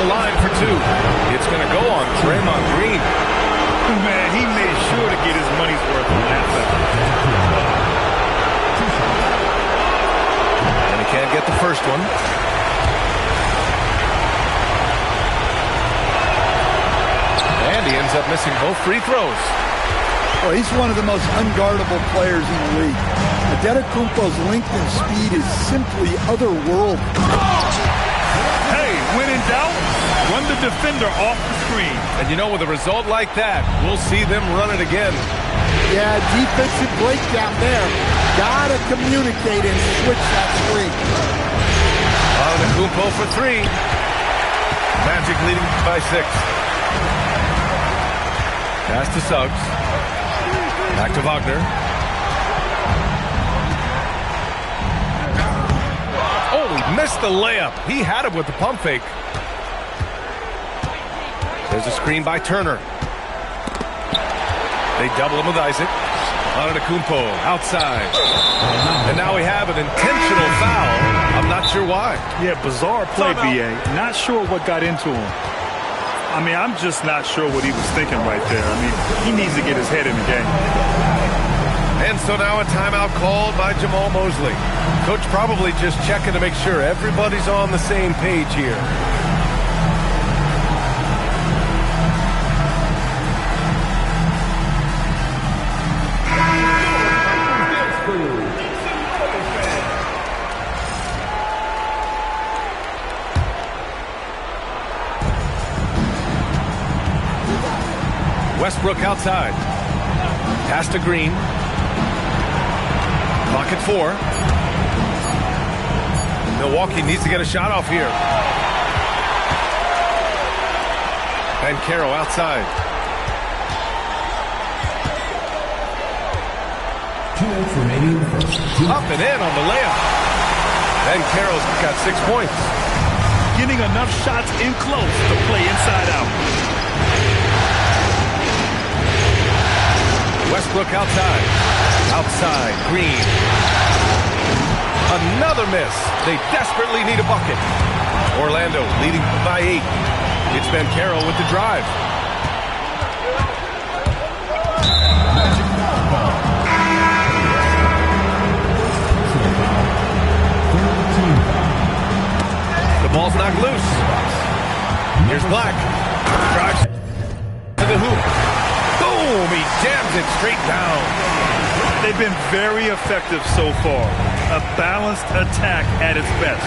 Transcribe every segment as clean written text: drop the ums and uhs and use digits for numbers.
the line for two. It's going to go on Draymond Green. Man, he made sure to get his money's worth on that foul. And he can't get the first one. And he ends up missing both free throws. Well, he's one of the most unguardable players in the league. Antetokounmpo's length and speed is simply otherworldly. Hey, when in doubt, run the defender off the screen. And you know, with a result like that, we'll see them run it again. Yeah, defensive breakdown there. Gotta communicate and switch that screen. Antetokounmpo for three. Magic leading by 6. Pass to Suggs. Back to Wagner. Oh, he missed the layup. He had it with the pump fake. There's a screen by Turner. They double him with Isaac. Antetokounmpo outside. And now we have an intentional foul. I'm not sure why. Yeah, bizarre play, B.A. Not sure what got into him. I mean, I'm just not sure what he was thinking right there. I mean, he needs to get his head in the game. And so now a timeout called by Jamal Mosley. Coach probably just checking to make sure everybody's on the same page here. Westbrook outside. Pass to Green. Clock at 4. Milwaukee needs to get a shot off here. Banchero outside. 2 minutes remaining in the first. Up and in on the layup. Banchero's got 6 points. Getting enough shots in close to play inside out. Westbrook outside. Outside. Green. Another miss. They desperately need a bucket. Orlando leading by 8. It's Banchero with the drive. The ball's knocked loose. Here's Black. Drives to the hoop. Boom! He jams it straight down. They've been very effective so far. A balanced attack at its best.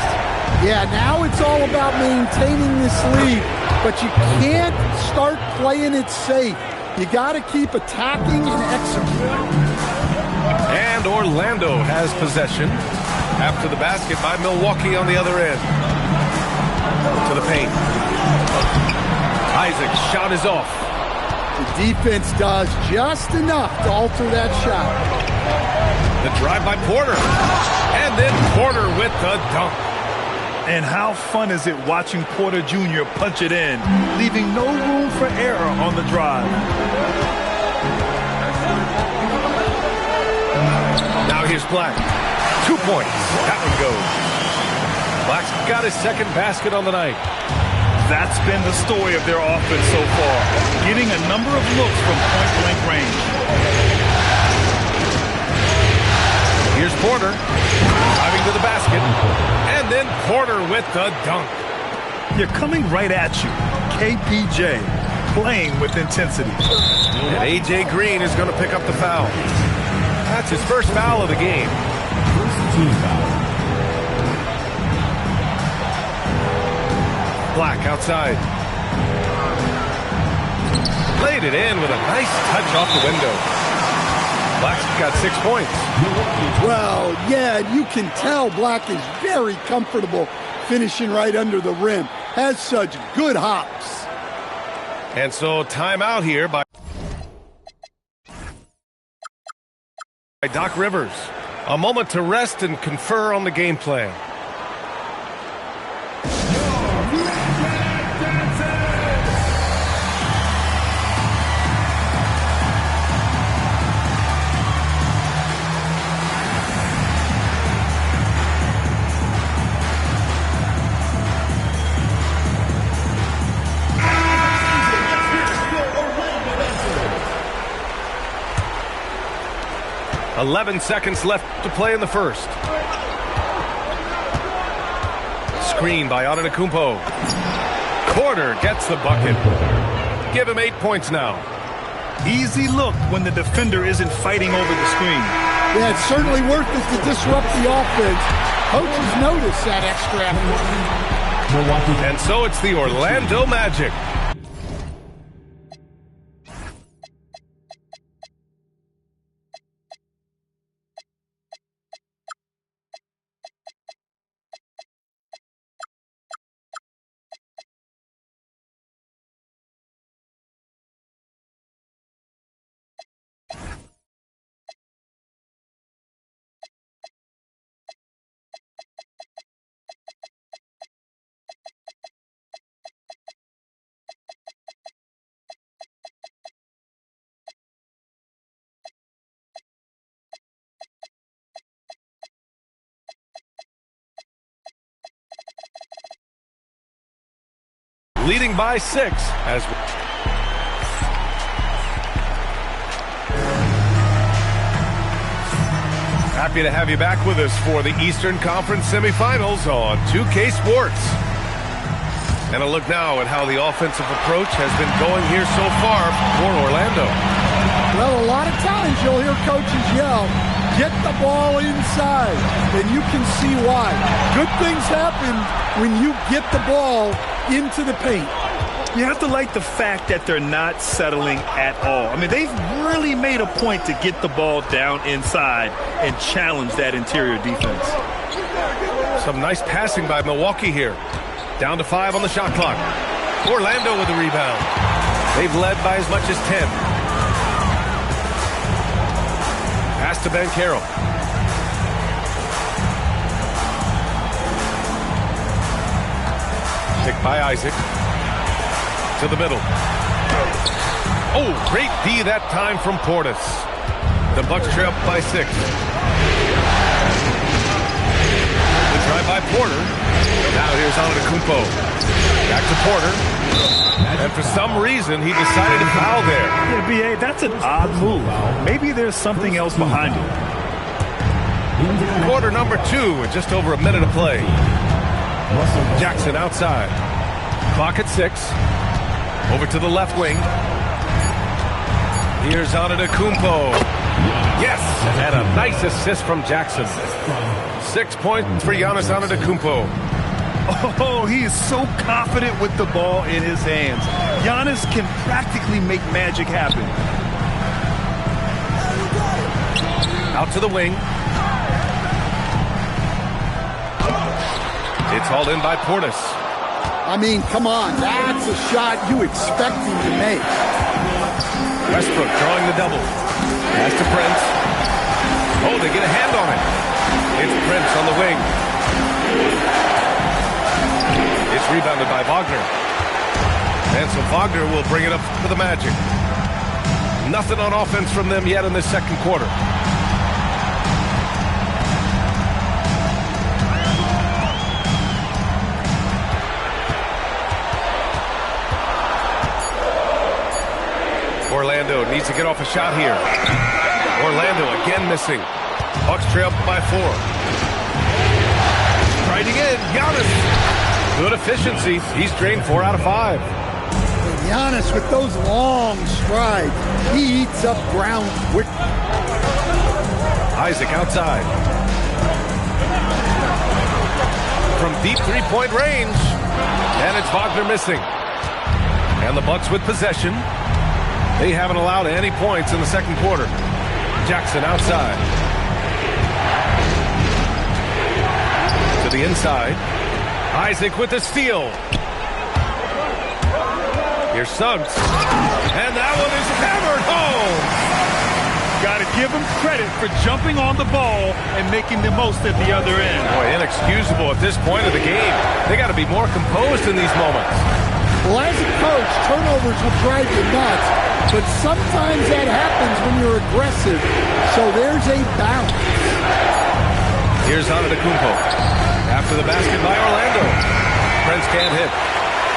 Yeah, now it's all about maintaining this lead, but you can't start playing it safe. You got to keep attacking and executing. And Orlando has possession. After the basket by Milwaukee on the other end. To the paint. Isaac's shot is off. The defense does just enough to alter that shot. The drive by Porter. And then Porter with the dunk. And how fun is it watching Porter Jr. punch it in, leaving no room for error on the drive. Now here's Black. 2 points. That one goes. Black's got his second basket on the night. That's been the story of their offense so far, getting a number of looks from point-blank range. Here's Porter, driving to the basket, and then Porter with the dunk. You're coming right at you. KPJ playing with intensity. And A.J. Green is going to pick up the foul. That's his first foul of the game. First team foul. Black outside. Laid it in with a nice touch off the window. Black's got 6 points. Well, yeah, you can tell Black is very comfortable finishing right under the rim. Has such good hops. And so timeout here by Doc Rivers. A moment to rest and confer on the game plan. 11 seconds left to play in the first. Screen by Antetokounmpo. Porter gets the bucket. Give him 8 points now. Easy look when the defender isn't fighting over the screen. Yeah, it's certainly worth it to disrupt the offense. Coaches notice that extra effort. And so it's the Orlando Magic. Leading by 6 as happy to have you back with us for the Eastern Conference semifinals on 2K Sports. And a look now at how the offensive approach has been going here so far for Orlando. Well, a lot of times you'll hear coaches yell, "Get the ball inside," and you can see why. Good things happen when you get the ball into the paint. You have to like the fact that they're not settling at all. I mean, they've really made a point to get the ball down inside and challenge that interior defense. Some nice passing by Milwaukee here. Down to 5 on the shot clock. Orlando with the rebound. They've led by as much as 10. Pass to Banchero. Picked by Isaac. To the middle. Oh, great D that time from Portis. The Bucks trail up by 6. The drive by Porter. Now here's Antetokounmpo. Back to Porter. And for some reason, he decided to foul there. Yeah, B.A., that's an odd move. Maybe there's something else behind it. Quarter number 2 with just over a minute of play. Jackson outside. Clock at 6. Over to the left wing. Here's Antetokounmpo. Yes! And a nice assist from Jackson. 6 points for Giannis Antetokounmpo. Oh, he is so confident with the ball in his hands. Giannis can practically make magic happen. Out to the wing. It's hauled in by Portis. I mean, come on, that's a shot you expect him to make. Westbrook drawing the double. Pass to Prince. Oh, they get a hand on it. It's Prince on the wing. It's rebounded by Wagner. And so Wagner will bring it up for the Magic. Nothing on offense from them yet in this second quarter. Orlando needs to get off a shot here. Orlando again missing. Bucks trail by 4. Riding in, Giannis. Good efficiency. He's drained 4 out of 5. And Giannis with those long strides, he eats up ground quick. Isaac outside. From deep three-point range. And it's Wagner missing. And the Bucks with possession. They haven't allowed any points in the second quarter. Jackson outside. To the inside. Isaac with the steal. Here's Suggs. And that one is hammered home. Got to give him credit for jumping on the ball and making the most at the other end. Boy, inexcusable at this point of the game. They got to be more composed in these moments. Well, as a coach, turnovers will drive you nuts, but sometimes that happens when you're aggressive. So there's a balance. Here's Antetokounmpo. After the basket by Orlando. Prince can't hit.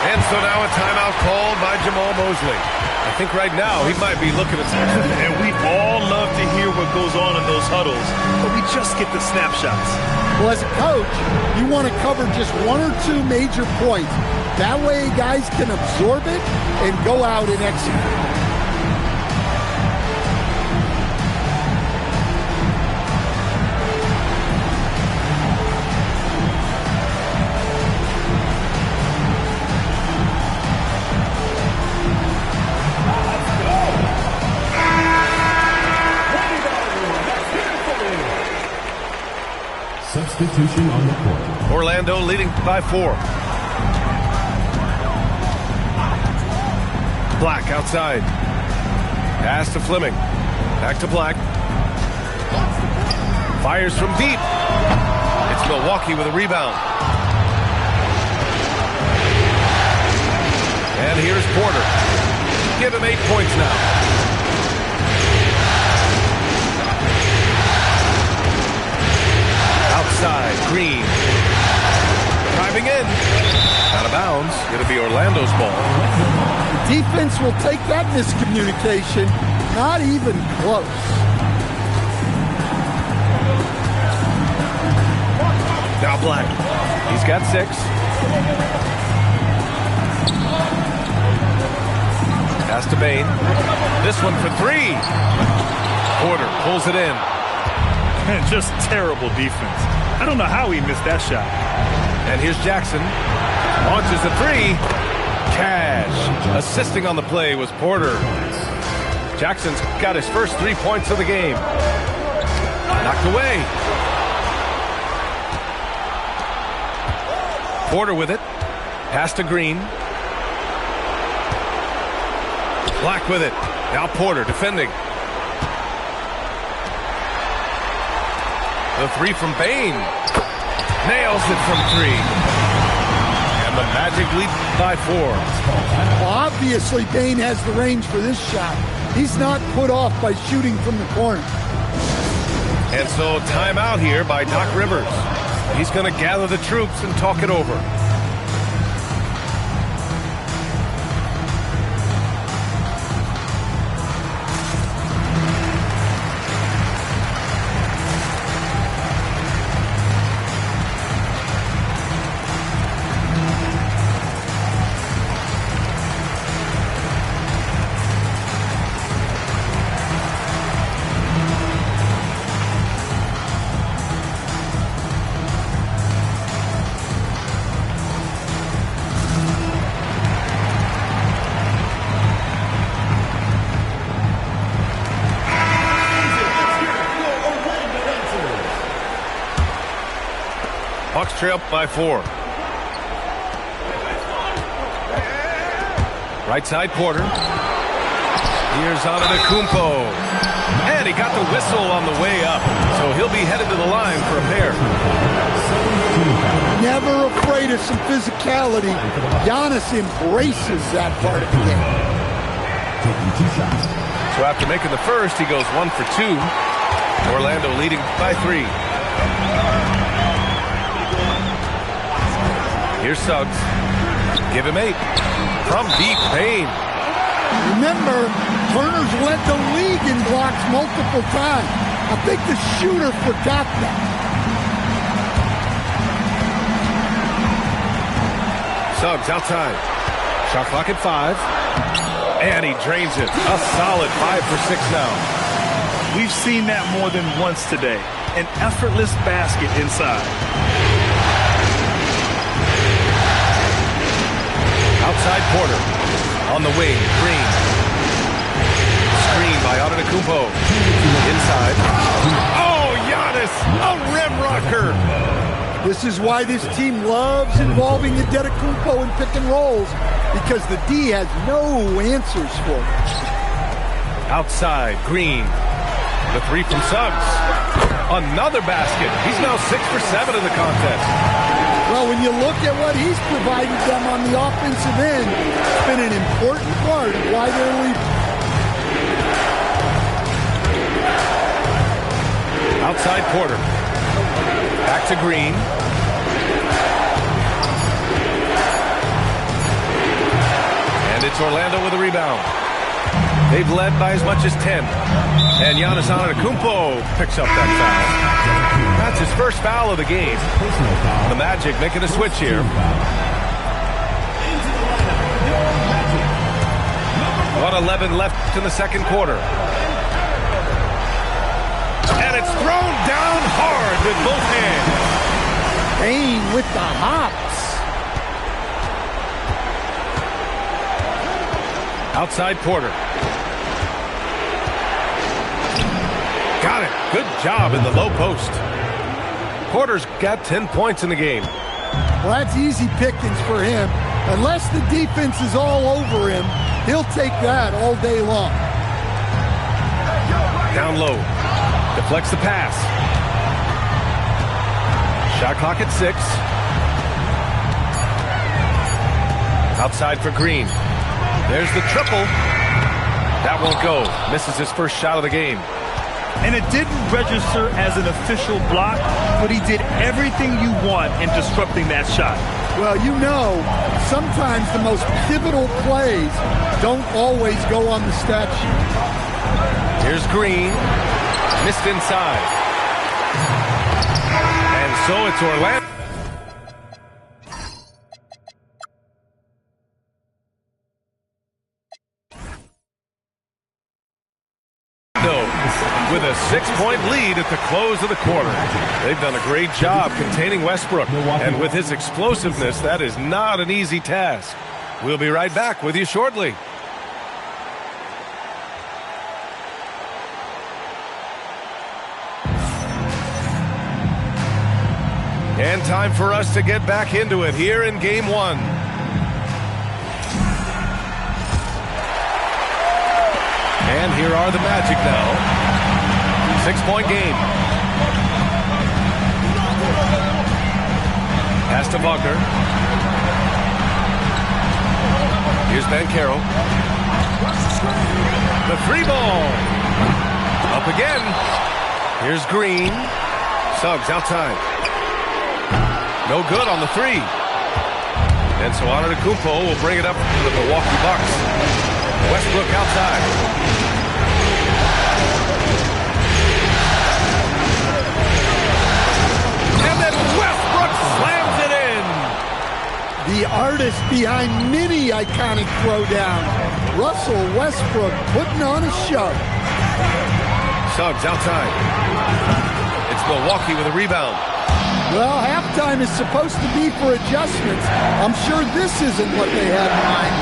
And so now a timeout called by Jamal Mosley. I think right now he might be looking at... And we all love to hear hear what goes on in those huddles, but we just get the snapshots. Well, as a coach, you want to cover just one or two major points. That way guys can absorb it and go out and execute. Substitution on the court. Orlando leading by 4. Black outside. Pass to Fleming. Back to Black. Fires from deep. It's Milwaukee with a rebound. And here's Porter. Give him 8 points now. Outside, Green. Driving in. Out of bounds. Going to be Orlando's ball. Defense will take that miscommunication. Not even close. Now Black. He's got 6. Pass to Bain. This one for 3. Porter pulls it in. Just terrible defense. I don't know how he missed that shot. And here's Jackson. Launches a 3. Cash. Assisting on the play was Porter. Jackson's got his first 3 points of the game. Knocked away. Porter with it. Pass to Green. Black with it. Now Porter defending. The 3 from Bain. Nails it from 3. And the Magic lead by 4. Well, obviously, Bain has the range for this shot. He's not put off by shooting from the corner. And so timeout here by Doc Rivers. He's going to gather the troops and talk it over. Bucks trail by 4. Right side, Porter. Here's Antetokounmpo. And he got the whistle on the way up. So he'll be headed to the line for a pair. Never afraid of some physicality. Giannis embraces that part of the game. So after making the first, he goes 1 for 2. Orlando leading by 3. Here's Suggs. Give him 8. From deep, Bain. Remember, Turner's led the league in blocks multiple times. I think the shooter forgot that. Suggs outside. Shot clock at 5. And he drains it. A solid 5 for 6 now. We've seen that more than once today. An effortless basket inside. Outside Porter. On the wing, Green. Screen by Antetokounmpo. Inside. Oh, Giannis! A rim rocker! This is why this team loves involving Antetokounmpo in pick and rolls, because the D has no answers for it. Outside, Green. The 3 from Suggs. Another basket. He's now 6 for 7 in the contest. Well, when you look at what he's provided them on the offensive end, it's been an important part of why they're leading. Outside Porter. Back to Green. And it's Orlando with a rebound. They've led by as much as 10. And Giannis Antetokounmpo picks up that foul. That's his first foul of the game. The Magic making a switch here. 1:11 left in the second quarter. And it's thrown down hard with both hands. Bane with the hops. Outside Porter. Got it. Good job in the low post. Porter's got 10 points in the game. Well, that's easy pickings for him. Unless the defense is all over him, he'll take that all day long. Down low. Deflects the pass. Shot clock at 6. Outside for Green. There's the triple. That won't go. Misses his first shot of the game. And it didn't register as an official block, but he did everything you want in disrupting that shot. Well, you know, sometimes the most pivotal plays don't always go on the stat sheet. Here's Green. Missed inside. And so it's Orlando. With a 6-point lead at the close of the quarter. They've done a great job containing Westbrook. And with his explosiveness, that is not an easy task. We'll be right back with you shortly. And time for us to get back into it here in Game 1. And here are the Magic now. 6-point game. Pass to Wagner. Here's Banchero. The free ball. Up again. Here's Green. Suggs outside. No good on the 3. And so Antetokounmpo will bring it up to the Milwaukee Bucks. Westbrook outside. Slams it in. The artist behind many iconic throwdowns, Russell Westbrook, putting on a show. Suggs outside. It's Milwaukee with a rebound. Well, halftime is supposed to be for adjustments. I'm sure this isn't what they had in mind.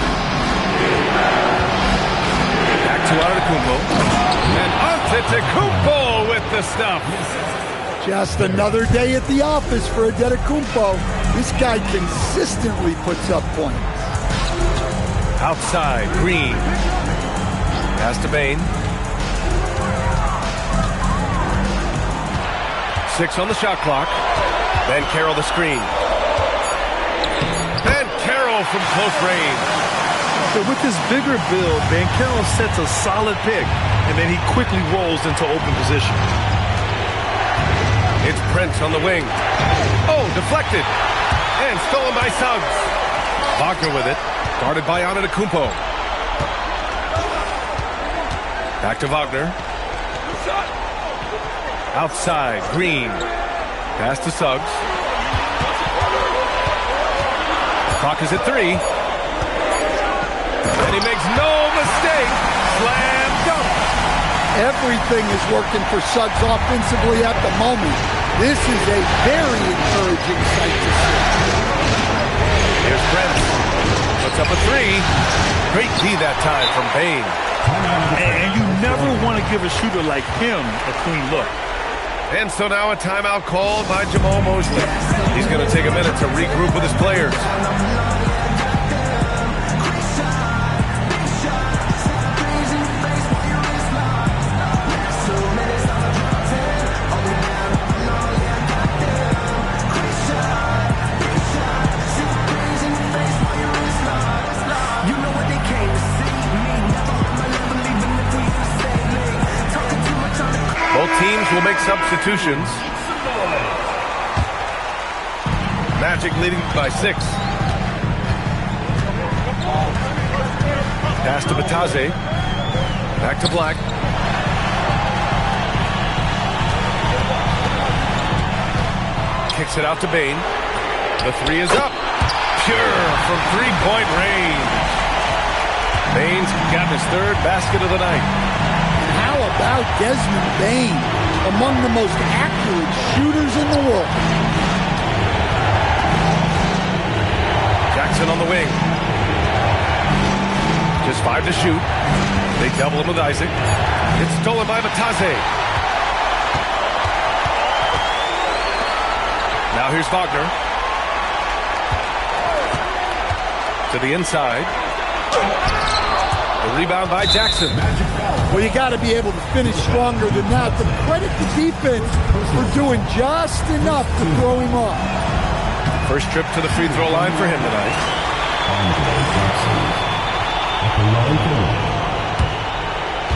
Back to Antetokounmpo. And Antetokounmpo with the stuff. Just another day at the office for Antetokounmpo. This guy consistently puts up points. Outside, Green. Pass to Bane. 6 on the shot clock. Banchero the screen. Banchero from close range. So with this bigger build, Banchero sets a solid pick, and then he quickly rolls into open position. It's Prince on the wing. Oh, deflected. And stolen by Suggs. Wagner with it. Guarded by Antetokounmpo. Back to Wagner. Outside, Green. Pass to Suggs. Clock is at 3. And he makes no mistake. Slam dunk. Everything is working for Suggs offensively at the moment. This is a very encouraging sight to see. Here's Prince. Puts up a 3. Great D that time from Bane. And you never want to give a shooter like him a clean look. And so now a timeout called by Jamal Mosley. He's going to take a minute to regroup with his players. Both teams will make substitutions. Magic leading by 6. Pass to Batase. Back to Black. Kicks it out to Bane. The three is up. Pure from three-point range. Bane's got his third basket of the night. How about Desmond Bane, among the most accurate shooters in the world? Jackson on the wing. Just 5 to shoot. They double him with Isaac. It's stolen by Matase. Now here's Wagner. To the inside. The rebound by Jackson. Well, you got to be able to finish stronger than that. But credit the defense for doing just enough to throw him off. First trip to the free throw line for him tonight.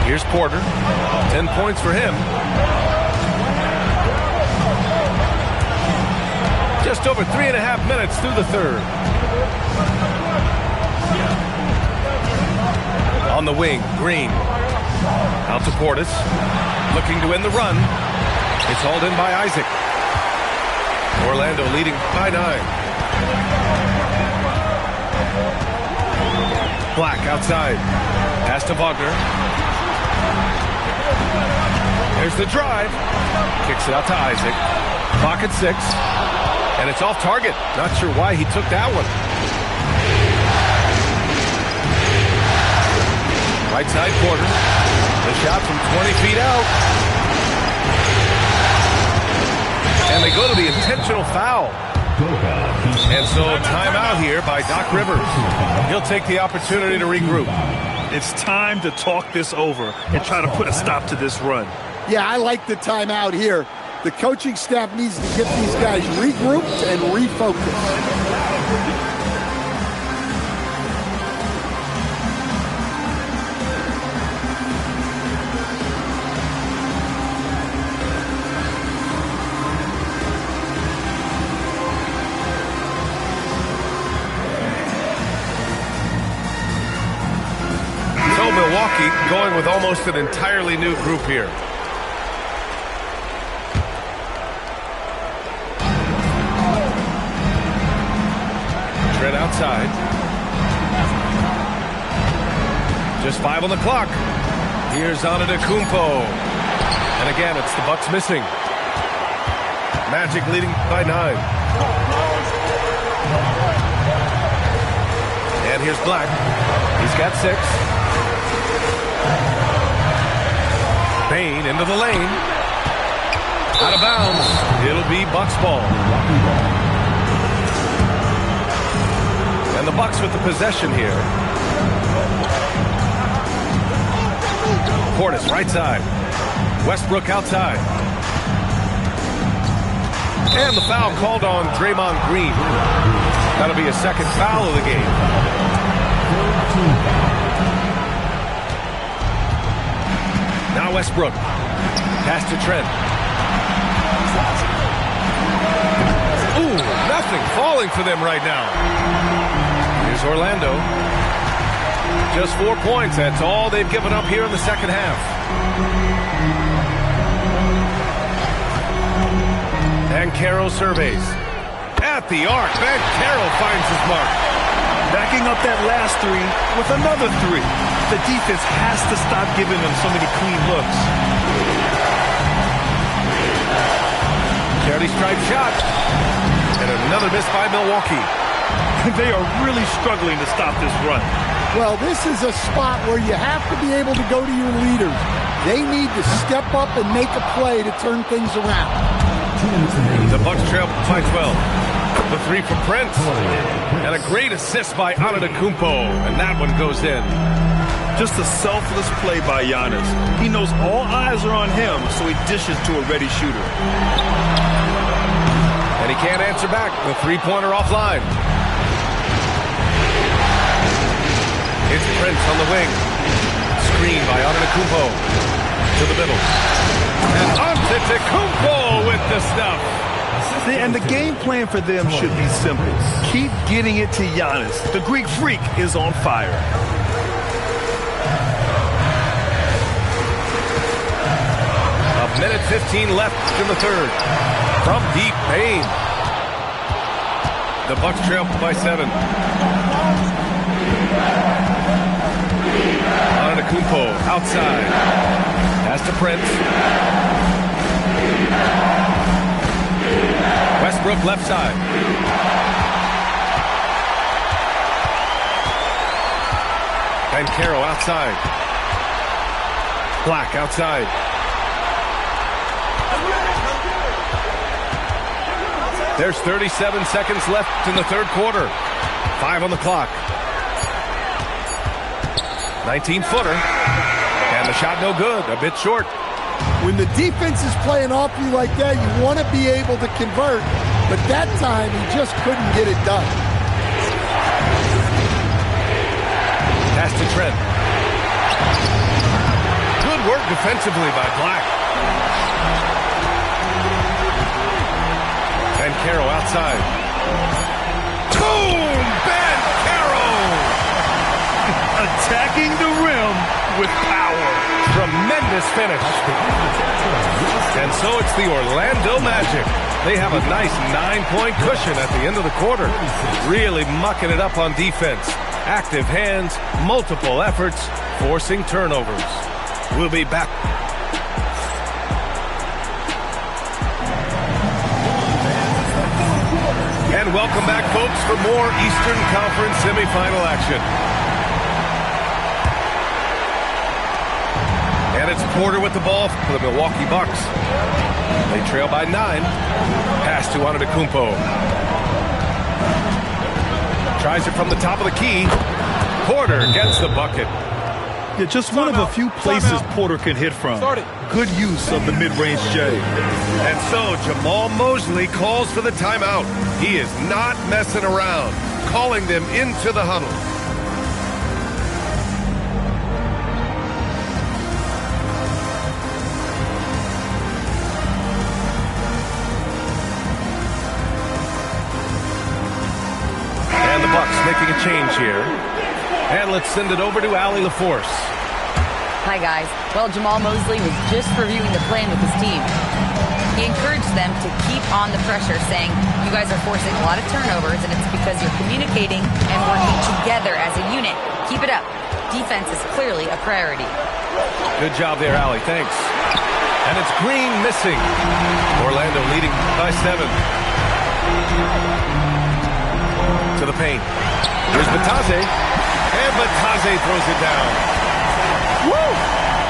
Here's Porter. 10 points for him. Just over 3.5 minutes through the third. On the wing, Green. Out to Portis. Looking to end the run. It's hauled in by Isaac. Orlando leading by 9. Black outside. Pass to Wagner. There's the drive. Kicks it out to Isaac. Clock at 6. And it's off target. Not sure why he took that one. Right side Porter. The shot from 20 feet out. And they go to the intentional foul. And so timeout here by Doc Rivers. He'll take the opportunity to regroup. It's time to talk this over and try to put a stop to this run. Yeah, I like the timeout here. The coaching staff needs to get these guys regrouped and refocused. Milwaukee going with almost an entirely new group here. Trent outside. Just 5 on the clock. Here's Antetokounmpo. And again, it's the Bucks missing. Magic leading by 9. And here's Black. He's got 6. Bane into the lane. Out of bounds. It'll be Bucks ball. And the Bucks with the possession here. Portis right side. Westbrook outside. And the foul called on Draymond Green. That'll be a second foul of the game. Now Westbrook. Pass to Trent. Ooh, nothing falling for them right now. Here's Orlando. Just 4 points. That's all they've given up here in the second half. And Carroll surveys. At the arc. Ben Carroll finds his mark. Backing up that last 3 with another 3. The defense has to stop giving them so many clean looks. Charity stripe shot. And another miss by Milwaukee. They are really struggling to stop this run. Well, this is a spot where you have to be able to go to your leaders. They need to step up and make a play to turn things around. The Bucks trail by 12. The 3 for Prince. And a great assist by Antetokounmpo. And that one goes in. Just a selfless play by Giannis. He knows all eyes are on him, so he dishes to a ready shooter. And he can't answer back. The three-pointer offline. It's Prince on the wing. Screen by Antetokounmpo. To the middle. And Antetokounmpo with the stuff. And the game plan for them should be simple. Keep getting it to Giannis. The Greek freak is on fire. minute 15 left in the third. From deep, Payne. The Bucks trail by 7. Antetokounmpo outside. Pass to Prince. Westbrook left side. Banchero outside. Black outside. There's 37 seconds left in the third quarter. 5 on the clock. 19-footer. And the shot no good. A bit short. When the defense is playing off you like that, you want to be able to convert. But that time, he just couldn't get it done. Pass to Trent. Good work defensively by Black. Banchero outside. Boom! Banchero! Attacking the rim with power. Tremendous finish. And so it's the Orlando Magic. They have a nice 9-point cushion at the end of the quarter. Really mucking it up on defense. Active hands, multiple efforts, forcing turnovers. We'll be back. And welcome back, folks, for more Eastern Conference semifinal action. And it's Porter with the ball for the Milwaukee Bucks. They trail by 9. Pass to Antetokounmpo. Tries it from the top of the key. Porter gets the bucket. Yeah, just one of a few places Porter can hit from. Good use of the mid-range J. And so Jamal Mosley calls for the timeout. He is not messing around, calling them into the huddle. And the Bucks making a change here. And let's send it over to Allie LaForce. Hi, guys. Well, Jamal Mosley was just reviewing the plan with his team. He encouraged them to keep on the pressure, saying, you guys are forcing a lot of turnovers, and it's because you're communicating and working together as a unit. Keep it up. Defense is clearly a priority. Good job there, Allie. Thanks. And it's Green missing. Orlando leading by 7. To the paint. Here's Batase. And Batase throws it down. Woo!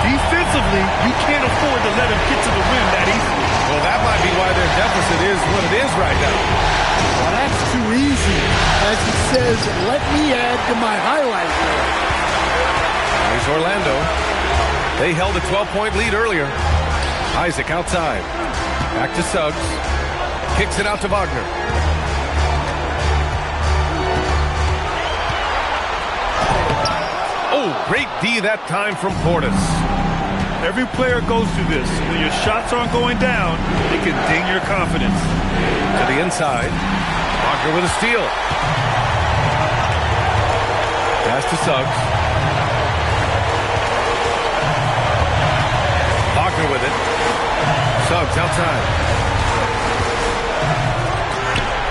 Defensively, you can't afford to let him get to the rim that easily. Well, that might be why their deficit is what it is right now. Well, that's too easy. As he says, let me add to my highlight reel. Here's Orlando. They held a 12-point lead earlier. Isaac outside. Back to Suggs. Kicks it out to Wagner. Oh, great D that time from Portis. Every player goes through this. When your shots aren't going down, it can ding your confidence. To the inside. Wagner with a steal. Pass to Suggs. Wagner with it. Suggs outside.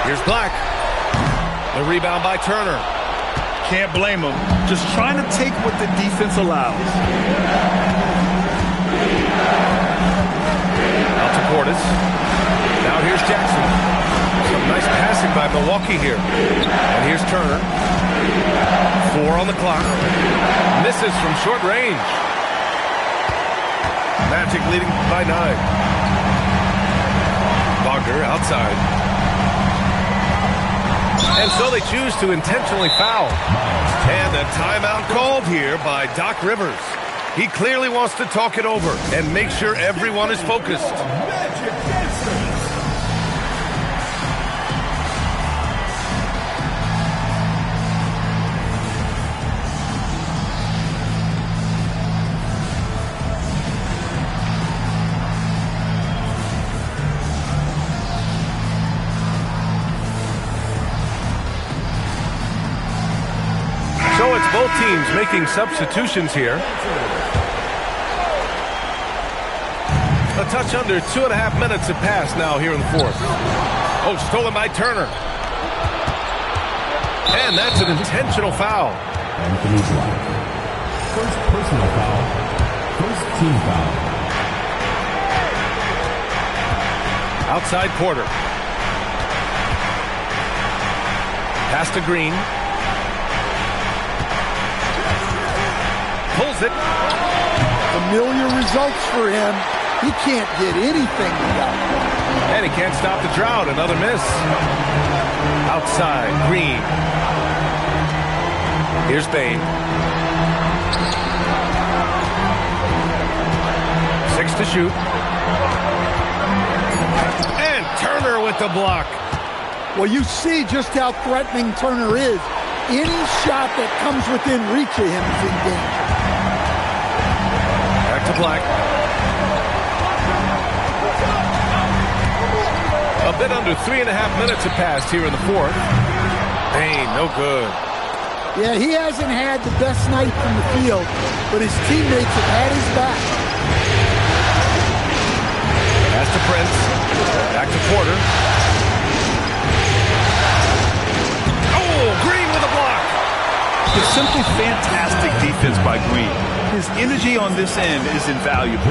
Here's Black. The rebound by Turner. Can't blame him. Just trying to take what the defense allows. Out to Portis. Now here's Jackson. Some nice passing by Milwaukee here. And here's Turner. 4 on the clock. Misses from short range. Magic leading by 9. Wagner outside. And so they choose to intentionally foul. And a timeout called here by Doc Rivers. He clearly wants to talk it over and make sure everyone is focused. So it's both teams making substitutions here. A touch under 2.5 minutes have passed now here in the fourth. Oh, stolen by Turner. And that's an intentional foul. Anthony Black. First personal foul. First team foul. Outside Porter. Pass to Green. Pulls it. Familiar results for him. He can't get anything done. And he can't stop the drought. Another miss. Outside, Green. Here's Bane. 6 to shoot. And Turner with the block. Well, you see just how threatening Turner is. Any shot that comes within reach of him is in danger. Back to Black. A bit under 3.5 minutes have passed here in the fourth. Bane, no good. Yeah, he hasn't had the best night from the field, but his teammates have had his back. Pass to Prince. Back to Porter. Oh, Green with a block. It's simply fantastic defense by Green. His energy on this end is invaluable.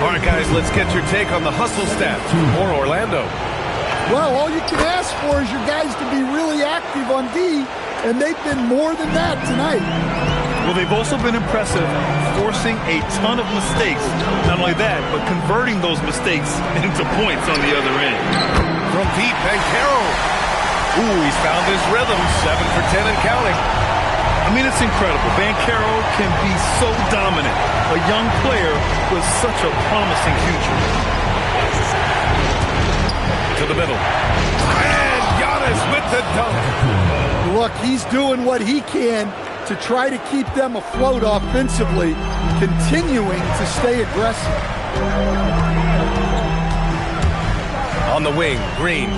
All right, guys, let's get your take on the hustle stat for Orlando. Well, all you can ask for is your guys to be really active on D, and they've been more than that tonight. Well, they've also been impressive, forcing a ton of mistakes. Not only that, but converting those mistakes into points on the other end. From deep, Banchero. Ooh, he's found his rhythm. 7 for 10 and counting. I mean, it's incredible. Banchero can be so dominant. A young player with such a promising future. To the middle. And Giannis with the dunk. Look, he's doing what he can to try to keep them afloat offensively, continuing to stay aggressive. On the wing, Green.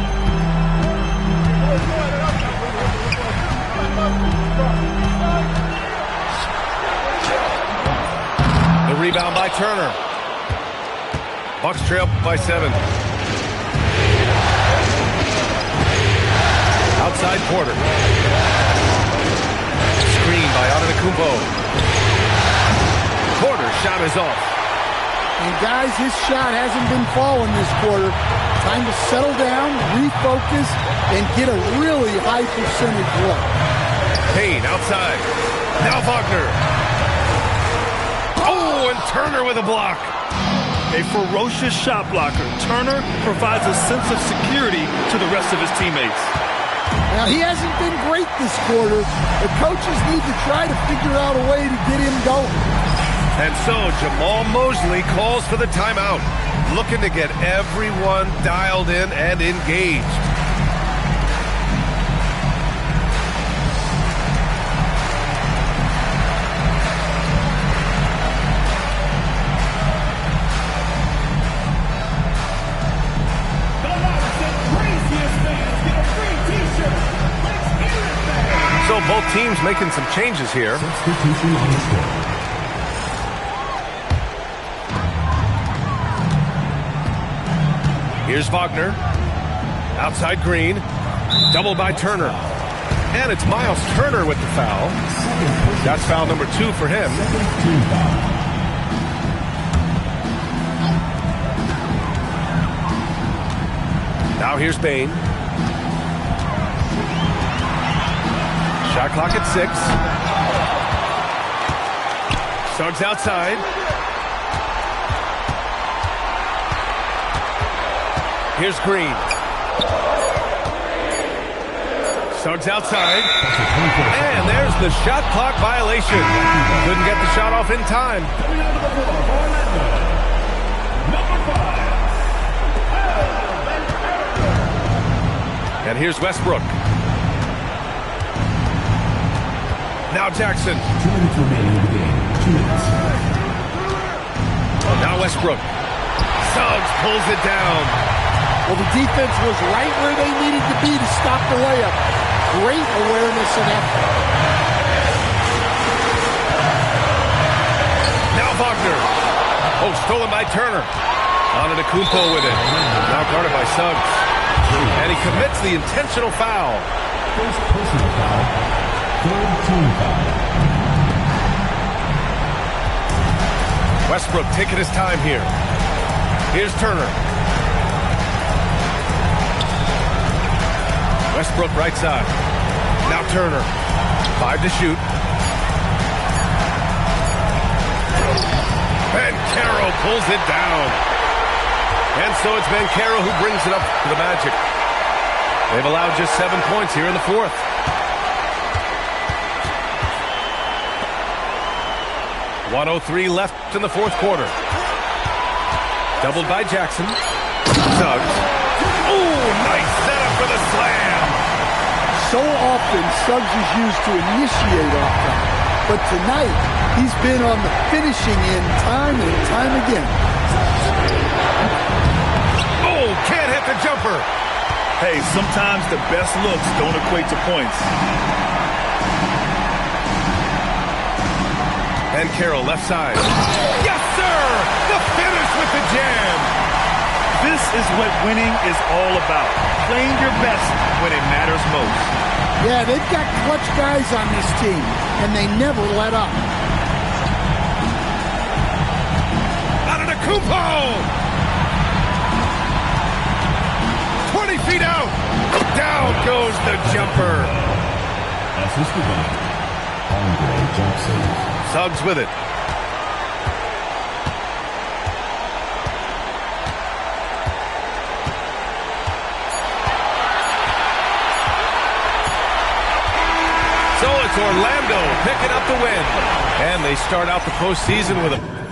The rebound by Turner. Bucks trail by 7. Outside Porter. Screen by Antetokounmpo. Porter's shot is off. And guys, his shot hasn't been falling this quarter. Time to settle down, refocus, and get a really high percentage look. Payne outside. Now Wagner. Oh, and Turner with a block. A ferocious shot blocker. Turner provides a sense of security to the rest of his teammates. Now, he hasn't been great this quarter. The coaches need to try to figure out a way to get him going. And so Jamal Mosley calls for the timeout, looking to get everyone dialed in and engaged. So both teams making some changes here. Substitution on the score. Here's Wagner. Outside Green. Doubled by Turner. And it's Miles Turner with the foul. That's foul number 2 for him. Team foul. Now here's Bane. Shot clock at 6. Suggs outside. Here's Green. Suggs outside. And there's the shot clock violation. Couldn't get the shot off in time. And here's Westbrook. Now Jackson. 2 minutes remaining in the game. 2 minutes. Now Westbrook. Suggs pulls it down. Well, the defense was right where they needed to be to stop the layup. Great awareness and effort. Now Wagner. Oh, stolen by Turner. Antetokounmpo with it. Now guarded by Suggs. And he commits the intentional foul. First personal foul. Third team foul. Westbrook taking his time here. Here's Turner. Westbrook right side. Now Turner. 5 to shoot. Banchero pulls it down. And so it's Banchero who brings it up to the Magic. They've allowed just 7 points here in the fourth. .103 left in the fourth quarter. Doubled by Jackson. Suggs. Ooh, nice setup for the slam. So often, Suggs is used to initiate offense. But tonight, he's been on the finishing end time and time again. Oh, can't hit the jumper. Hey, sometimes the best looks don't equate to points. And Carroll left side. Yes, sir! The finish with the jam. This is what winning is all about. Playing your best when it matters most. Yeah, they've got clutch guys on this team, and they never let up. Antetokounmpo! 20 feet out. Down goes the jumper. Assist the back. Andre Jackson. Suggs with it. So it's Orlando picking up the win. And they start out the postseason with a